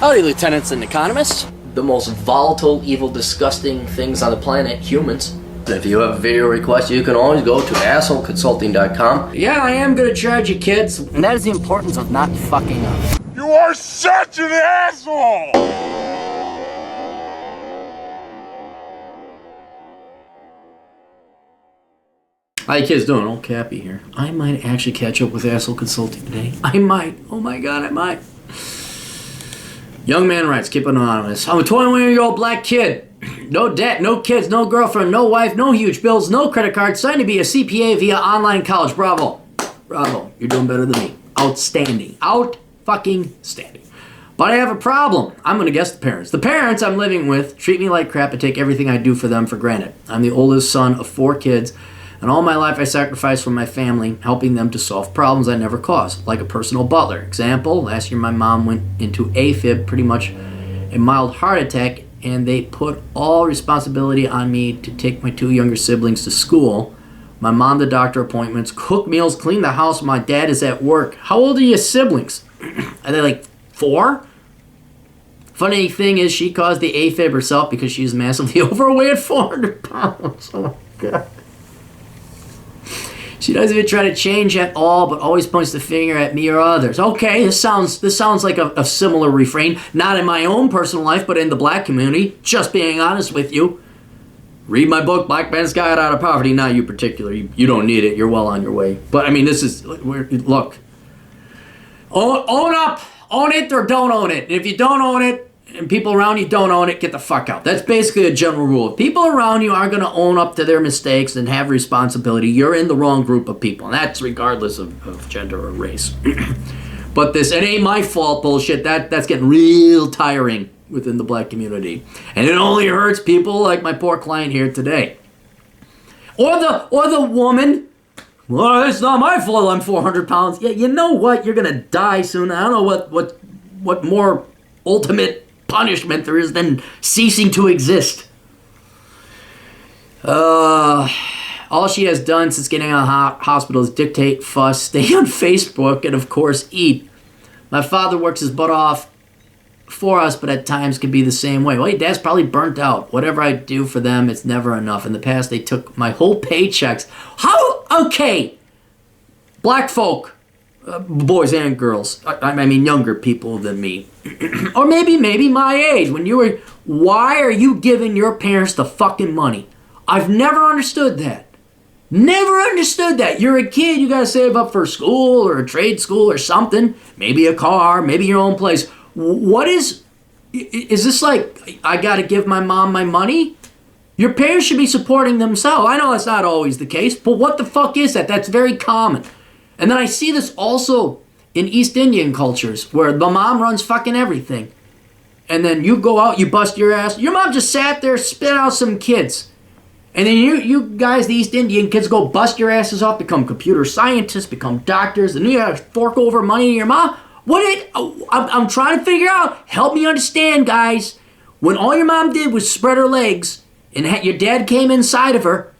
Howdy, lieutenants and economists. The most volatile, evil, disgusting things on the planet, humans. If you have a video request, you can always go to assholeconsulting.com. Yeah, I am gonna charge you, kids. And that is the importance of not fucking up. You are such an asshole! How you kids doing? Old Cappy here. I might actually catch up with Asshole Consulting today. I might. Oh my god, I might. Young man writes, keep anonymous. I'm a 21-year-old black kid. No debt, no kids, no girlfriend, no wife, no huge bills, no credit card. Signed to be a CPA via online college. Bravo. Bravo. You're doing better than me. Outstanding. Out-fucking-standing. But I have a problem. I'm going to guess the parents. The parents I'm living with treat me like crap and take everything I do for them for granted. I'm the oldest son of 4 kids. And all my life I sacrificed for my family, helping them to solve problems I never caused, like a personal butler. Example, last year my mom went into AFib, pretty much a mild heart attack, and they put all responsibility on me to take my 2 younger siblings to school. My mom to doctor appointments, cook meals, clean the house. My dad is at work. How old are your siblings? Are they like 4? Funny thing is she caused the AFib herself because she's massively overweight at 400 pounds. Oh my God. She doesn't even try to change at all, but always points the finger at me or others. Okay, this sounds like a similar refrain. Not in my own personal life, but in the black community. Just being honest with you. Read my book, Black Man's Guide Out of Poverty. Not you particularly. You don't need it. You're well on your way. But I mean, this is, look. Own up. Own it or don't own it. And if you don't own it, and people around you don't own it, get the fuck out. That's basically a general rule. If people around you aren't going to own up to their mistakes and have responsibility, you're in the wrong group of people. And that's regardless of gender or race. But this, it ain't my fault bullshit, that's getting real tiring within the black community. And it only hurts people like my poor client here today. Or the woman. Well, it's not my fault I'm 400 pounds. Yeah, you know what? You're going to die soon. I don't know what more ultimate punishment there is than ceasing to exist. All she has done since getting out of hospital is dictate, fuss, stay on Facebook, and of course eat. My father works his butt off for us, but at times can be the same way. Well, your dad's probably burnt out. Whatever I do for them, it's never enough. In the past, they took my whole paychecks. How? Okay. Black folk. Boys and girls. I mean younger people than me. Or maybe my age. Why are you giving your parents the fucking money? I've never understood that. Never understood that. You're a kid, you gotta save up for school or a trade school or something. Maybe a car, maybe your own place. What is this like, I gotta give my mom my money? Your parents should be supporting themselves. I know that's not always the case, but what the fuck is that? That's very common. And then I see this also in East Indian cultures where the mom runs fucking everything. And then you go out, you bust your ass. Your mom just sat there, spit out some kids. And then you guys, the East Indian kids, go bust your asses off, become computer scientists, become doctors, and you gotta fork over money to your mom. I'm trying to figure out, help me understand, guys. When all your mom did was spread her legs and your dad came inside of her,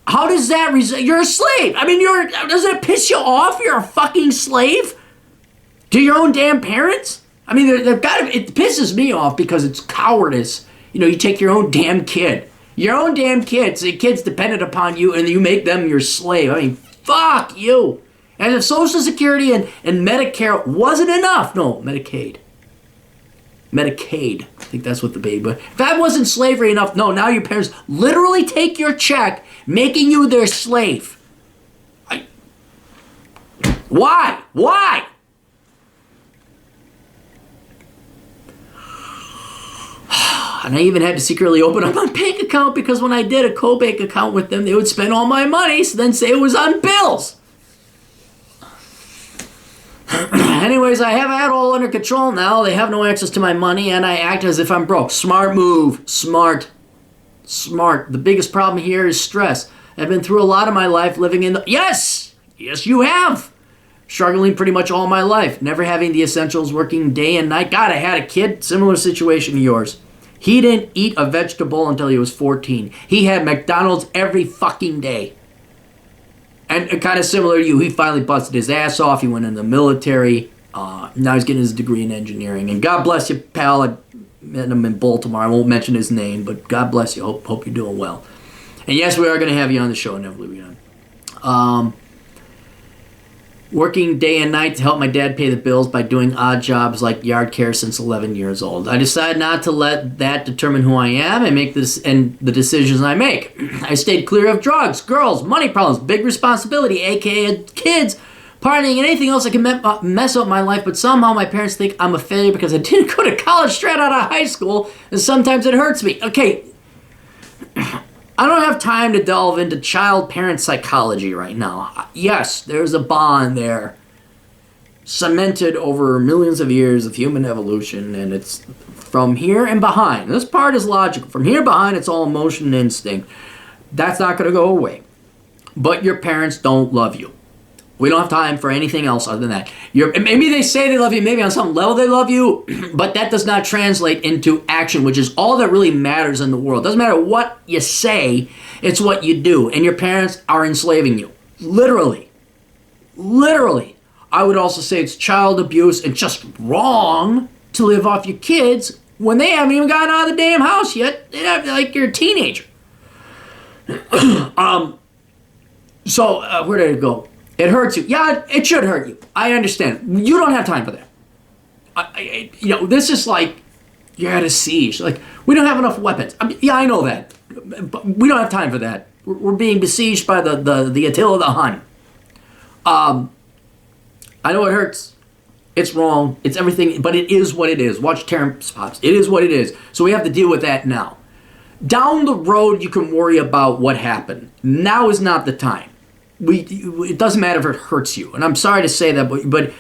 how does that result? You're a slave. I mean, doesn't it piss you off? You're a fucking slave to your own damn parents. I mean, it pisses me off because it's cowardice. You know, you take your own damn kid. Your own damn kids. The kid's dependent upon you and you make them your slave. I mean, fuck you. And if Social Security and Medicare wasn't enough. No, Medicaid. I think that's what the baby, but if that wasn't slavery enough, no, now your parents literally take your check, making you their slave. Why? And I even had to secretly open up my bank account because when I did a co-bank account with them, they would spend all my money, so then say it was on bills. Anyways, I have it all under control now. They have no access to my money, and I act as if I'm broke. Smart move. Smart. The biggest problem here is stress. I've been through a lot of my life living in the... Yes, you have. Struggling pretty much all my life. Never having the essentials, working day and night. God, I had a kid. Similar situation to yours. He didn't eat a vegetable until he was 14. He had McDonald's every fucking day. And kind of similar to you, he finally busted his ass off. He went in the military. Now he's getting his degree in engineering. And God bless you, pal. I met him in Baltimore. I won't mention his name, but God bless you. Hope you're doing well. And yes, we are going to have you on the show. Never leave you on. Working day and night to help my dad pay the bills by doing odd jobs like yard care since 11 years old. I decided not to let that determine who I am and make this and the decisions I make. I stayed clear of drugs, girls, money problems, big responsibility, aka kids, partying, and anything else that can mess up my life. But somehow my parents think I'm a failure because I didn't go to college straight out of high school, and sometimes it hurts me. Okay, I don't have time to delve into child-parent psychology right now. Yes, there's a bond there, cemented over millions of years of human evolution, and it's from here and behind. This part is logical. From here behind, it's all emotion and instinct. That's not going to go away. But your parents don't love you. We don't have time for anything else other than that. Maybe they say they love you, maybe on some level they love you, but that does not translate into action, which is all that really matters in the world. It doesn't matter what you say, it's what you do. And your parents are enslaving you. Literally. Literally. I would also say it's child abuse and just wrong to live off your kids when they haven't even gotten out of the damn house yet. They have, like you're a teenager. So where did it go? It hurts you. Yeah, it should hurt you. I understand. You don't have time for that. This is like you're at a siege. Like, we don't have enough weapons. Yeah, I know that. But we don't have time for that. We're being besieged by the Attila the Hun. I know it hurts. It's wrong. It's everything. But it is what it is. Watch Terrence Pops. It is what it is. So we have to deal with that now. Down the road, you can worry about what happened. Now is not the time. It doesn't matter if it hurts you, and I'm sorry to say that, but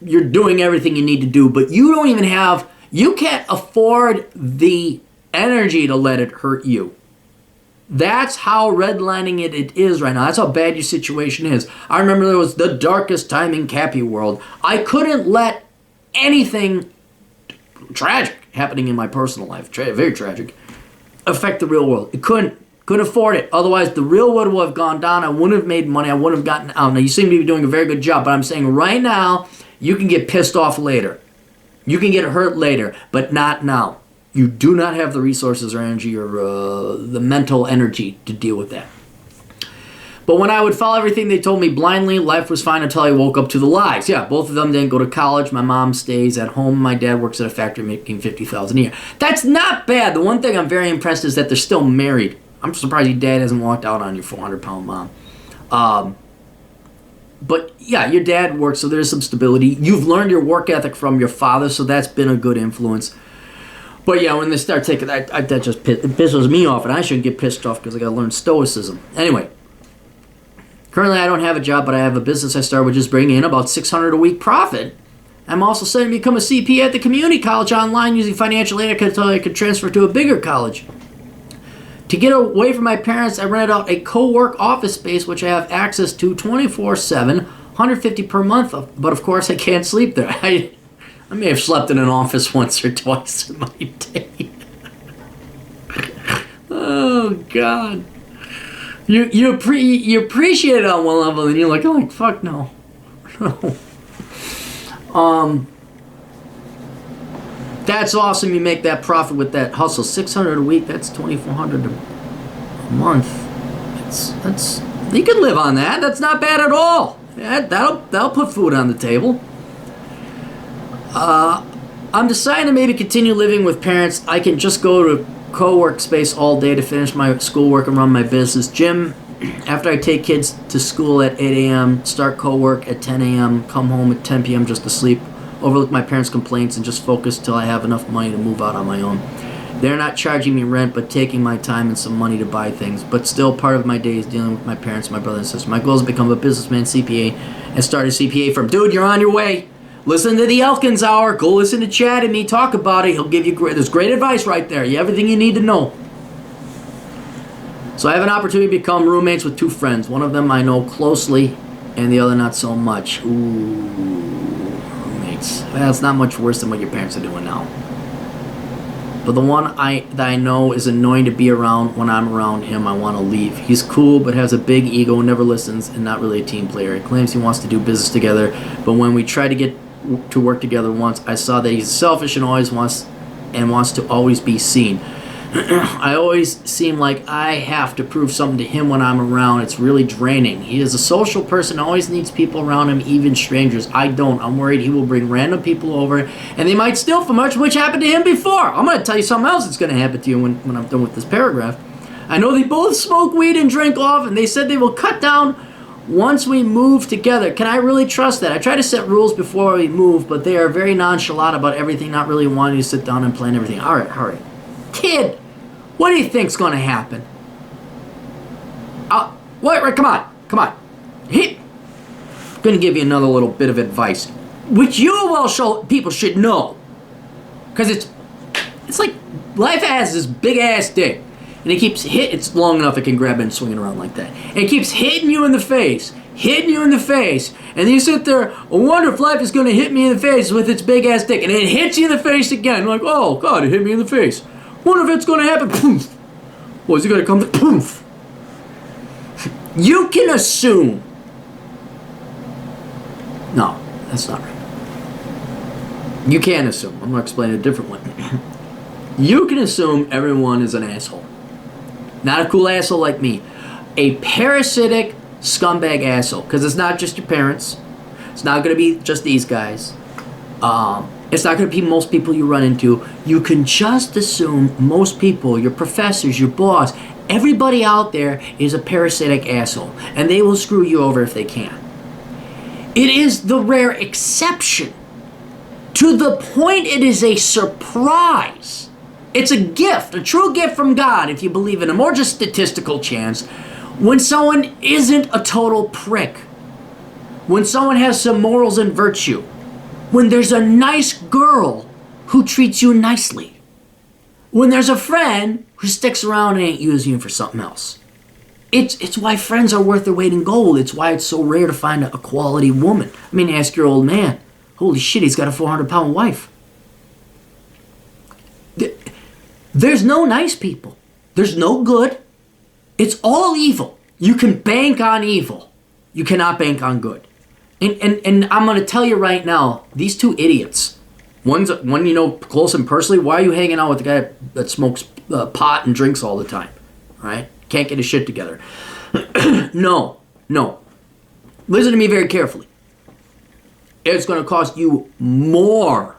you're doing everything you need to do, but you can't afford the energy to let it hurt you. That's how redlining it is right now. That's how bad your situation is. I remember there was the darkest time in Cappy World. I couldn't let anything tragic happening in my personal life, very tragic, affect the real world. It couldn't afford it. Otherwise, the real world would have gone down. I wouldn't have made money. I wouldn't have gotten out. Now, you seem to be doing a very good job, but I'm saying right now, you can get pissed off later. You can get hurt later, but not now. You do not have the resources or energy or the mental energy to deal with that. But when I would follow everything they told me blindly, life was fine until I woke up to the lies. Yeah, both of them didn't go to college. My mom stays at home. My dad works at a factory making $50,000 a year. That's not bad. The one thing I'm very impressed is that they're still married. I'm surprised your dad hasn't walked out on your 400-pound mom. But yeah, your dad works, so there's some stability. You've learned your work ethic from your father, so that's been a good influence. But yeah, when they start taking that just pisses me off, and I shouldn't get pissed off because I got to learn stoicism. Anyway, currently I don't have a job, but I have a business I started which is bringing in about $600 a week profit. I'm also studying to become a CPA at the community college online using financial aid until I could transfer to a bigger college. To get away from my parents, I rented out a co-work office space which I have access to 24/7, $150 per month. But of course, I can't sleep there. I may have slept in an office once or twice in my day. Oh God! You appreciate it on one level, and you're like, oh, fuck no, no. That's awesome. You make that profit with that hustle. $600 a week. That's $2,400 a month. That's you can live on that. That's not bad at all. That'll put food on the table. I'm deciding to maybe continue living with parents. I can just go to co-work space all day to finish my schoolwork and run my business. Gym, after I take kids to school at 8 a.m., start co-work at 10 a.m., come home at 10 p.m. just to sleep, overlook my parents' complaints, and just focus till I have enough money to move out on my own. They're not charging me rent, but taking my time and some money to buy things. But still, part of my day is dealing with my parents, my brother and sister. My goal is to become a businessman, CPA, and start a CPA firm. Dude, you're on your way. Listen to the Elkins Hour. Go listen to Chad and me talk about it. He'll give you there's great advice right there. You have everything you need to know. So I have an opportunity to become roommates with two friends. One of them I know closely, and the other not so much. Ooh. Well, it's not much worse than what your parents are doing now. But the one that I know is annoying to be around. When I'm around him, I want to leave. He's cool, but has a big ego, never listens, and not really a team player. He claims he wants to do business together, but when we try to get to work together once, I saw that he's selfish and wants to always be seen. I always seem like I have to prove something to him when I'm around. It's really draining. He is a social person, always needs people around him, even strangers. I don't. I'm worried he will bring random people over and they might steal from us, which happened to him before. I'm going to tell you something else that's going to happen to you when I'm done with this paragraph. I know they both smoke weed and drink often. They said they will cut down once we move together. Can I really trust that? I try to set rules before we move, but they are very nonchalant about everything, not really wanting to sit down and plan everything. All right. Kid, what do you think's going to happen? Wait, come on. I'm going to give you another little bit of advice, which people should know. Because it's like life has this big-ass dick. And it keeps it's long enough it can grab it and swing it around like that. And it keeps hitting you in the face. And you sit there, I wonder if life is going to hit me in the face with its big-ass dick. And it hits you in the face again. You're like, oh, God, it hit me in the face. Wonder if it's going to happen. Poof. Well, is it going to come? Poof. You can assume. No, that's not right. You can assume. I'm going to explain it a different way. You can assume everyone is an asshole. Not a cool asshole like me. A parasitic scumbag asshole. Because it's not just your parents. It's not going to be just these guys. It's not going to be most people you run into. You can just assume most people, your professors, your boss, everybody out there is a parasitic asshole. And they will screw you over if they can. It is the rare exception. To the point it is a surprise. It's a gift, a true gift from God, if you believe in Him, or just statistical chance, when someone isn't a total prick. When someone has some morals and virtue. When there's a nice girl who treats you nicely. When there's a friend who sticks around and ain't using you for something else. It's why friends are worth their weight in gold. It's why it's so rare to find a quality woman. I mean, ask your old man. Holy shit, he's got a 400-pound wife. There's no nice people. There's no good. It's all evil. You can bank on evil. You cannot bank on good. And I'm going to tell you right now, these two idiots, one you know close and personally, why are you hanging out with the guy that smokes pot and drinks all the time? Right? Can't get his shit together. No. Listen to me very carefully. It's going to cost you more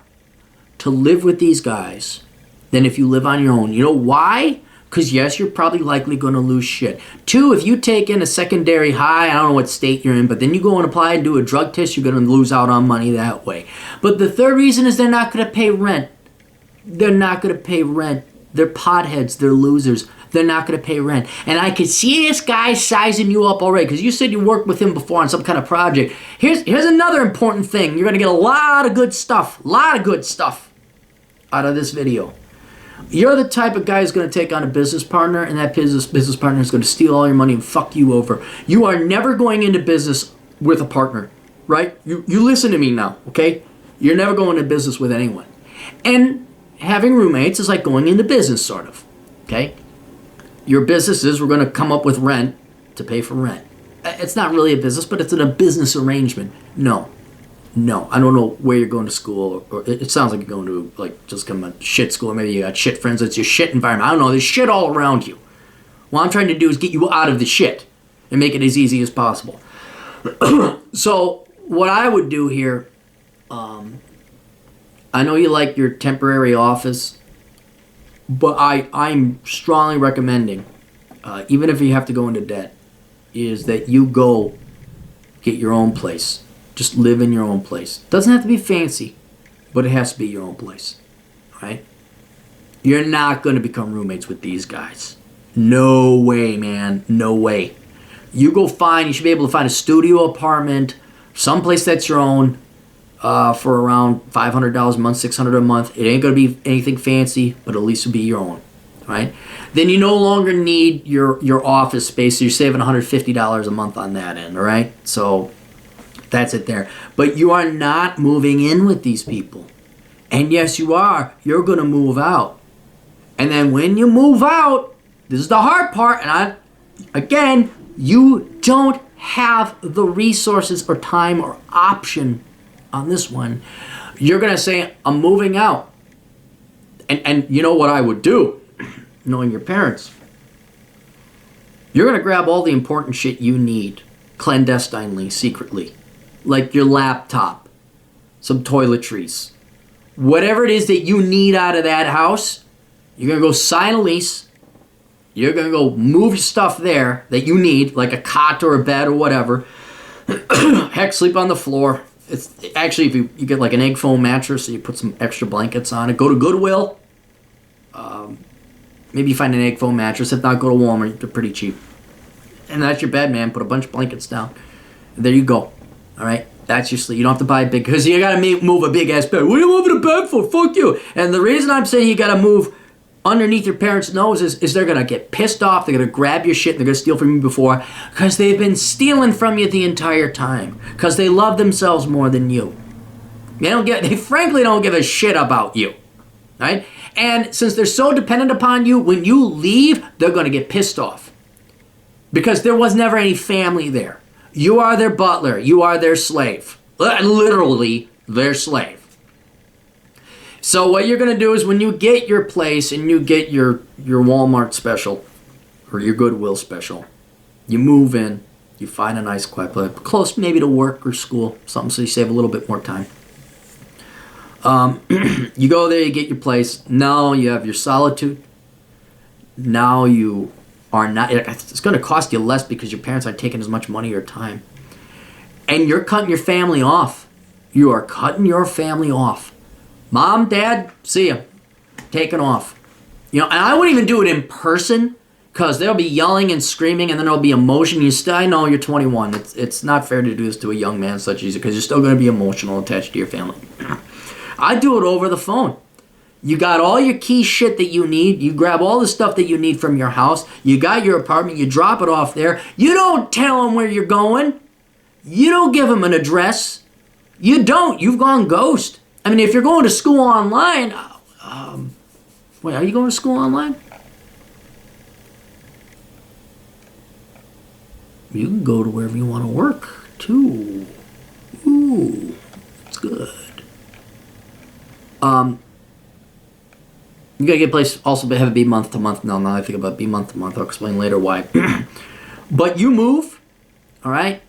to live with these guys than if you live on your own. You know why? Because yes, you're probably likely going to lose shit. 2, if you take in a secondary high, I don't know what state you're in, but then you go and apply and do a drug test, you're going to lose out on money that way. But the third reason is they're not going to pay rent. They're not going to pay rent. They're potheads. They're losers. They're not going to pay rent. And I could see this guy sizing you up already because you said you worked with him before on some kind of project. Here's another important thing. You're going to get a lot of good stuff out of this video. You're the type of guy who's going to take on a business partner, and that business partner is going to steal all your money and fuck you over. You are never going into business with a partner, right? You listen to me now, okay? You're never going into business with anyone. And having roommates is like going into business, sort of, okay? Your businesses, we're going to come up with rent to pay for rent. It's not really a business, but it's a business arrangement. No, I don't know where you're going to school, or it sounds like you're going to like just come a shit school, or maybe you got shit friends, it's your shit environment. I don't know, there's shit all around you. What I'm trying to do is get you out of the shit and make it as easy as possible. So what I would do here, I know you like your temporary office, but I'm strongly recommending, even if you have to go into debt, is that you go get your own place. Just live in your own place. Doesn't have to be fancy, but it has to be your own place. Right? You're not going to become roommates with these guys. No way, man. No way. You should be able to find a studio apartment, someplace that's your own, for around $500 a month, $600 a month. It ain't going to be anything fancy, but at least it'll be your own. Right? Then you no longer need your office space, so you're saving $150 a month on that end. All right? So that's it there. But you are not moving in with these people. And yes, you are. You're going to move out. And then when you move out, this is the hard part. And you don't have the resources or time or option on this one, you're going to say, I'm moving out. And you know what I would do, knowing your parents? You're going to grab all the important shit you need, clandestinely, secretly. Like your laptop, some toiletries. Whatever it is that you need out of that house, you're going to go sign a lease. You're going to go move your stuff there that you need, like a cot or a bed or whatever. Heck, sleep on the floor. It's actually, if you get like an egg foam mattress, so you put some extra blankets on it. Go to Goodwill. Maybe you find an egg foam mattress. If not, go to Walmart. They're pretty cheap. And that's your bed, man. Put a bunch of blankets down. And there you go. All right? That's your sleep. You don't have to buy a big, because you got to move a big ass bed. What are you moving a bed for? Fuck you. And the reason I'm saying you got to move underneath your parents' noses is they're going to get pissed off. They're going to grab your shit. They're going to steal from you before, because they've been stealing from you the entire time, because they love themselves more than you. They frankly don't give a shit about you. Right? And since they're so dependent upon you, when you leave, they're going to get pissed off, because there was never any family there. You are their butler. You are their slave. Literally their slave. So what you're going to do is, when you get your place and you get your Walmart special or your Goodwill special, you move in, you find a nice quiet place, close maybe to work or school, something so you save a little bit more time. You go there, you get your place. Now you have your solitude. Now you are not, it's going to cost you less because your parents aren't taking as much money or time. And you're cutting your family off. You are cutting your family off. Mom, Dad, see ya. Taking off. And I wouldn't even do it in person, because they'll be yelling and screaming, and then there'll be emotion. I know you're 21. It's not fair to do this to a young man such as you, because you're still going to be emotional attached to your family. I do it over the phone. You got all your key shit that you need. You grab all the stuff that you need from your house. You got your apartment. You drop it off there. You don't tell them where you're going. You don't give them an address. You don't. You've gone ghost. I mean, if you're going to school online, wait, are you going to school online? You can go to wherever you want to work, too. Ooh, that's good. You gotta get a place, also have it be month to month. Now I think about it, be month to month. I'll explain later why. But you move, all right?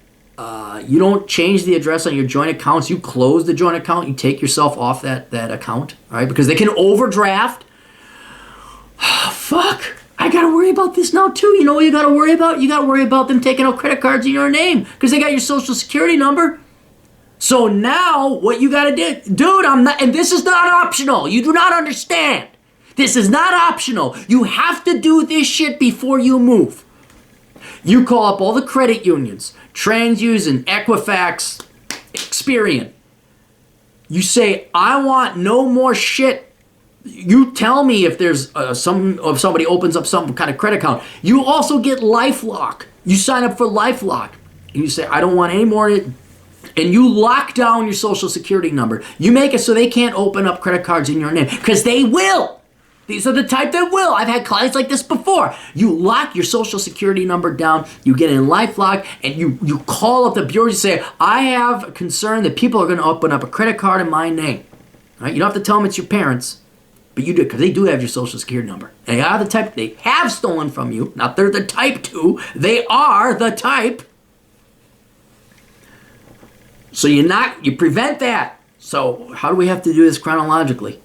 You don't change the address on your joint accounts. You close the joint account. You take yourself off that account, all right? Because they can overdraft. Fuck. I gotta worry about this now too. You know what you gotta worry about? You gotta worry about them taking out credit cards in your name, because they got your social security number. So now what you gotta do, dude, and this is not optional. You do not understand. This is not optional. You have to do this shit before you move. You call up all the credit unions, TransUnion, Equifax, Experian. You say, I want no more shit. You tell me if there's somebody opens up some kind of credit account. You also get LifeLock. You sign up for LifeLock. And you say, I don't want any more. And you lock down your social security number. You make it so they can't open up credit cards in your name, because they will. These are the type that will. I've had clients like this before. You lock your social security number down, you get in LifeLock, and you call up the bureau. You say, I have a concern that people are going to open up a credit card in my name. All right? You don't have to tell them it's your parents, but you do, because they do have your social security number. They are the type, they have stolen from you. Not they're the type to, they are the type. So you prevent that. So how do we have to do this chronologically?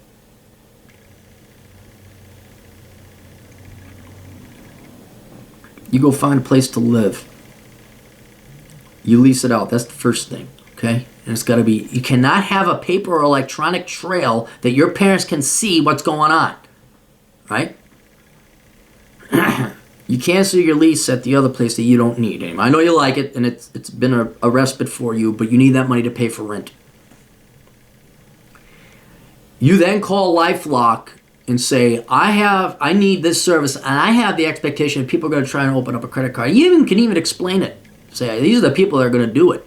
You go find a place to live. You lease it out. That's the first thing, okay? And it's got to be, you cannot have a paper or electronic trail that your parents can see what's going on, right? You cancel your lease at the other place that you don't need anymore. I know you like it, and it's been a respite for you, but you need that money to pay for rent. You then call LifeLock and say, I need this service, and I have the expectation that people are going to try and open up a credit card. You can even explain it. Say, these are the people that are going to do it.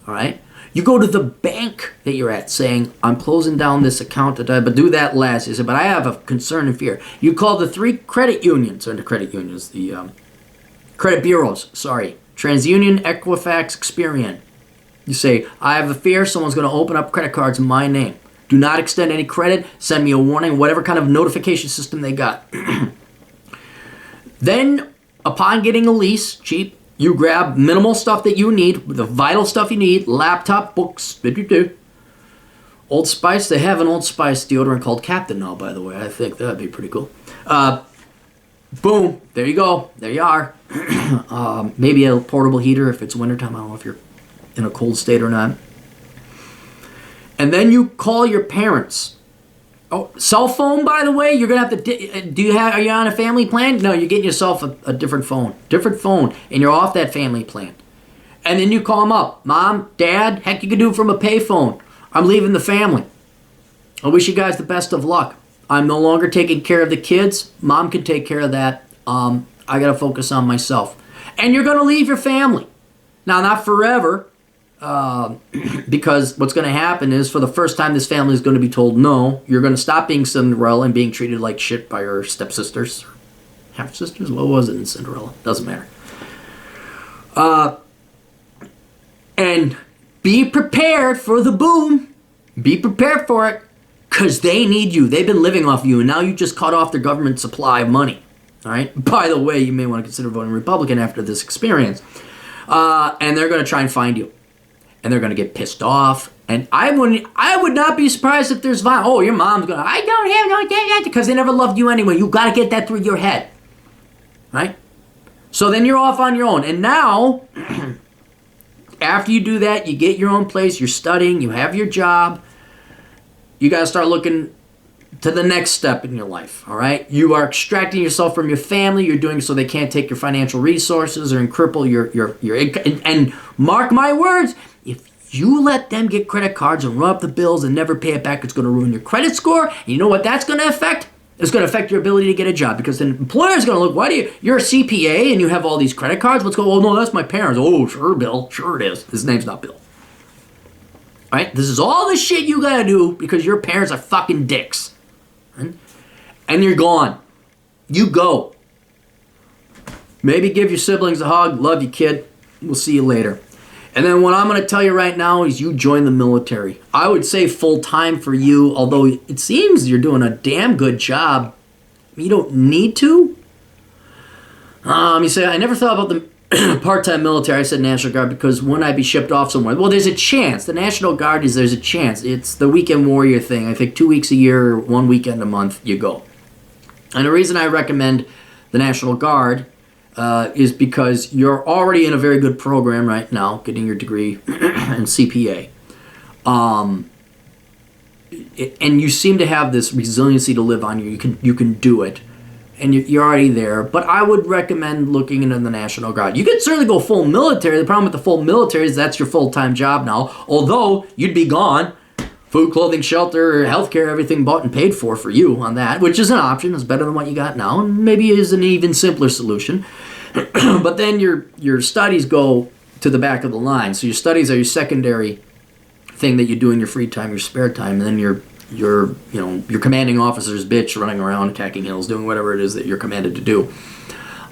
All right? You go to the bank that you're at saying, I'm closing down this account, but do that last. You say, but I have a concern and fear. You call the three credit unions, or the credit unions, the credit bureaus, sorry. TransUnion, Equifax, Experian. You say, I have a fear someone's going to open up credit cards in my name. Do not extend any credit. Send me a warning, whatever kind of notification system they got. Then, upon getting a lease, cheap, you grab minimal stuff that you need, the vital stuff you need, laptop, books, Old Spice. They have an Old Spice deodorant called Captain now, by the way. I think that'd be pretty cool. Boom. There you go. There you are. Maybe a portable heater if it's wintertime. I don't know if you're in a cold state or not. And then you call your parents. Oh, cell phone, by the way, you're gonna have to. Are you on a family plan? No, you're getting yourself a different phone, and you're off that family plan. And then you call them up, Mom, Dad. Heck, you can do it from a payphone. I'm leaving the family. I wish you guys the best of luck. I'm no longer taking care of the kids. Mom can take care of that. I gotta focus on myself. And you're gonna leave your family. Now, not forever. Because what's going to happen is for the first time this family is going to be told no. You're going to stop being Cinderella and being treated like shit by her stepsisters, half sisters. What was it in Cinderella? Doesn't matter. And be prepared for the boom. Be prepared for it, because they need you. They've been living off you, and now you just cut off their government supply of money. All right. By the way, you may want to consider voting Republican after this experience. And they're going to try and find you. And they're going to get pissed off. And I would not be surprised if there's violence. Oh, your mom's going to, I don't have no dad, because they never loved you anyway. You got to get that through your head. Right? So then you're off on your own. And now, after you do that, you get your own place, you're studying, you have your job. You got to start looking to the next step in your life. All right? You are extracting yourself from your family. You're doing it so they can't take your financial resources or cripple your income. And mark my words, if you let them get credit cards and run up the bills and never pay it back, it's going to ruin your credit score. And you know what that's going to affect? It's going to affect your ability to get a job, because the employer is going to look, you're a CPA and you have all these credit cards. What's going on? Oh, no, that's my parents. Oh, sure, Bill. Sure it is. His name's not Bill. All right? This is all the shit you got to do because your parents are fucking dicks. Right? And you're gone. You go. Maybe give your siblings a hug. Love you, kid. We'll see you later. And then what I'm going to tell you right now is you join the military. I would say full-time for you, although it seems you're doing a damn good job. You don't need to. You say, I never thought about the part-time military. I said National Guard because wouldn't I be shipped off somewhere? Well, there's a chance. The National Guard there's a chance. It's the weekend warrior thing. I think 2 weeks a year, 1 weekend a month, you go. And the reason I recommend the National Guard is because you're already in a very good program right now, getting your degree in CPA. And you seem to have this resiliency to live on. You can do it. And you're already there. But I would recommend looking into the National Guard. You could certainly go full military. The problem with the full military is that's your full-time job now. Although you'd be gone. Food, clothing, shelter, healthcare, everything bought and paid for you on that, which is an option. It's better than what you got now, and maybe is an even simpler solution. But then your studies go to the back of the line. So your studies are your secondary thing that you do in your free time, your spare time, and then your commanding officer's bitch running around attacking hills, doing whatever it is that you're commanded to do.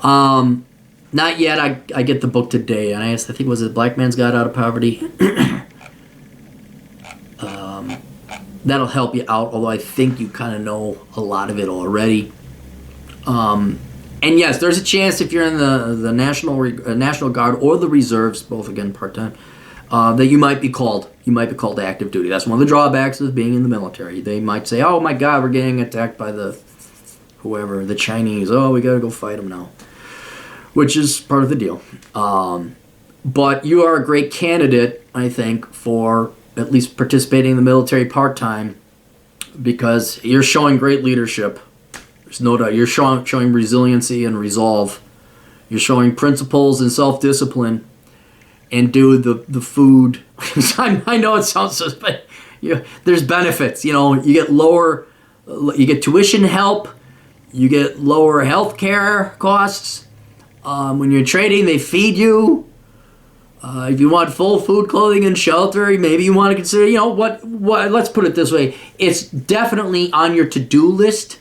Not yet. I get the book today, and I think was it Black Man's Guide Out of Poverty. That'll help you out, although I think you kind of know a lot of it already. And yes, there's a chance if you're in the National Guard or the reserves, both again part-time, that you might be called. You might be called to active duty. That's one of the drawbacks of being in the military. They might say, "Oh my God, we're getting attacked by the Chinese. Oh, we got to go fight them now," which is part of the deal. But you are a great candidate, I think, for at least participating in the military part-time, because you're showing great leadership. There's no doubt. You're showing resiliency and resolve. You're showing principles and self-discipline. And do the food. I know it sounds so, but there's benefits. You get tuition help. You get lower health care costs. When you're trading, they feed you. If you want full food, clothing, and shelter, maybe you want to consider, what, let's put it this way. It's definitely on your to-do list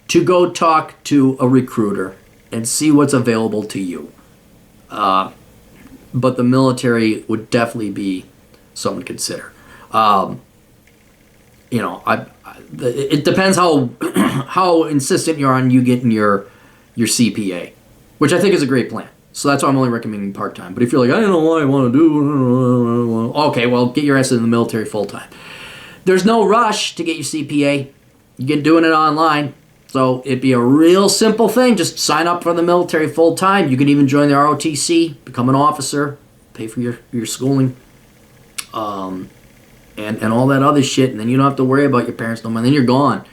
to go talk to a recruiter and see what's available to you. But the military would definitely be something to consider. It depends how how insistent you're on you getting your CPA, which I think is a great plan. So that's why I'm only recommending part-time. But if you're like, I don't know what I want to do, okay, well, get your ass in the military full-time. There's no rush to get your CPA. You can doing it online. So it'd be a real simple thing. Just sign up for the military full-time. You can even join the ROTC, become an officer, pay for your schooling, and all that other shit. And then you don't have to worry about your parents no more. And then you're gone.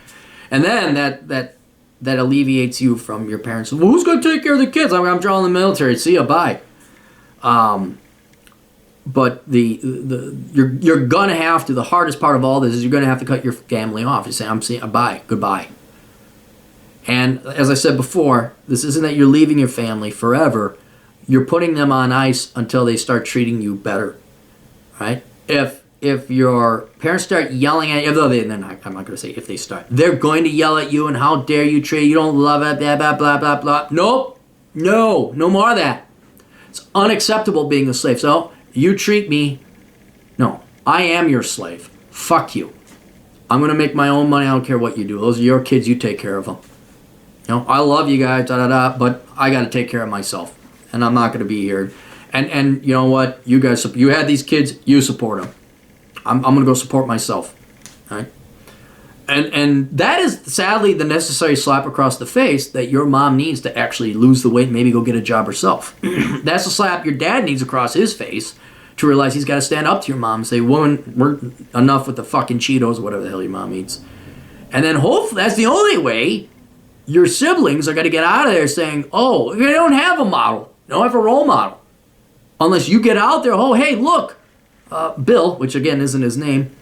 And then that alleviates you from your parents. Well, who's going to take care of the kids? I'm drawing the military. See ya, bye. But you're gonna have to. The hardest part of all this is you're gonna have to cut your family off. You say, I'm saying bye, goodbye. And as I said before, this isn't that you're leaving your family forever. You're putting them on ice until they start treating you better, right? If your parents start yelling at you, though they're not, I'm not going to say if they start. They're going to yell at you and how dare you treat, you don't love it, blah, blah, blah, blah, blah. Nope. No more of that. It's unacceptable being a slave. So you treat me, no, I am your slave. Fuck you. I'm going to make my own money. I don't care what you do. Those are your kids. You take care of them. I love you guys, but I got to take care of myself. And I'm not going to be here. And you know what? You guys, you had these kids, you support them. I'm going to go support myself. All right? And that is sadly the necessary slap across the face that your mom needs to actually lose the weight and maybe go get a job herself. That's the slap your dad needs across his face to realize he's got to stand up to your mom and say, woman, we're enough with the fucking Cheetos or whatever the hell your mom eats. And then hopefully that's the only way your siblings are going to get out of there saying, oh, they don't have a model. They don't have a role model. Unless you get out there, oh, hey, look, Bill, which again isn't his name.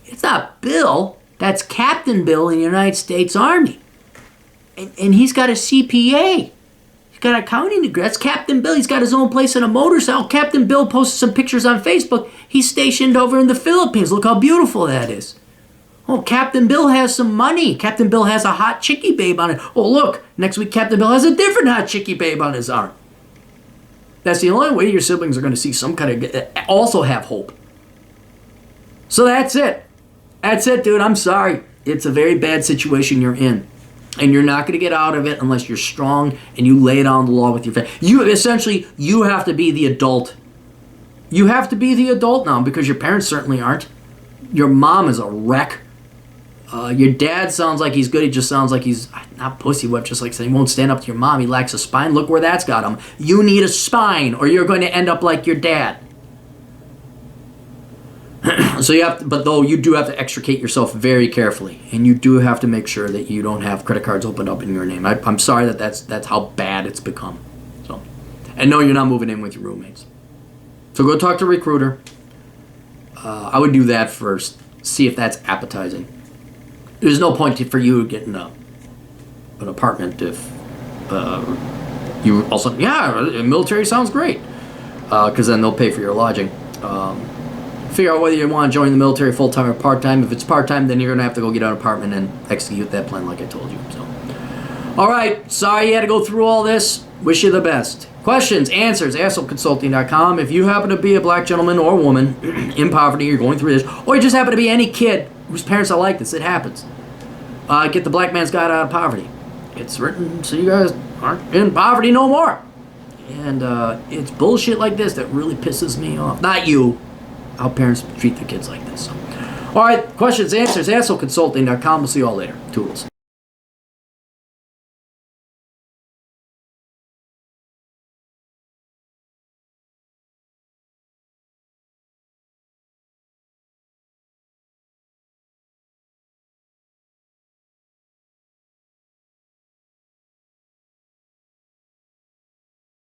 It's not Bill. That's Captain Bill in the United States Army. And he's got a CPA. He's got an accounting degree. That's Captain Bill. He's got his own place in a motorcycle. Captain Bill posted some pictures on Facebook. He's stationed over in the Philippines. Look how beautiful that is. Oh, Captain Bill has some money. Captain Bill has a hot chickie babe on it. Oh, look, next week Captain Bill has a different hot chickie babe on his arm. That's the only way your siblings are going to see some kind of, also have hope. So that's it. That's it, dude. I'm sorry. It's a very bad situation you're in. And you're not going to get out of it unless you're strong and you lay down the law with your family. You have to be the adult. You have to be the adult now because your parents certainly aren't. Your mom is a wreck. Your dad sounds like he's good. He just sounds like he's not pussy whipped, just like saying he won't stand up to your mom. He lacks a spine. Look where that's got him. You need a spine or you're going to end up like your dad. So you have to, but though you do have to extricate yourself very carefully, and you do have to make sure that you don't have credit cards opened up in your name. I'm sorry that's how bad it's become. So, and no, you're not moving in with your roommates. So go talk to a recruiter. I would do that first. See if that's appetizing. There's no point for you getting an apartment if you also military sounds great because then they'll pay for your lodging. Figure out whether you want to join the military full-time or part-time. If it's part-time, then you're going to have to go get an apartment and execute that plan like I told you. So, all right. Sorry you had to go through all this. Wish you the best. Questions, answers, assholeconsulting.com. If you happen to be a black gentleman or woman in poverty, you're going through this, or you just happen to be any kid whose parents are like this, it happens. Get the Black Man's Guide Out of Poverty. It's written so you guys aren't in poverty no more. And it's bullshit like this that really pisses me off. Not you. How parents treat their kids like this. So. All right, questions, answers, assholeconsulting.com. We'll see you all later. Toodles.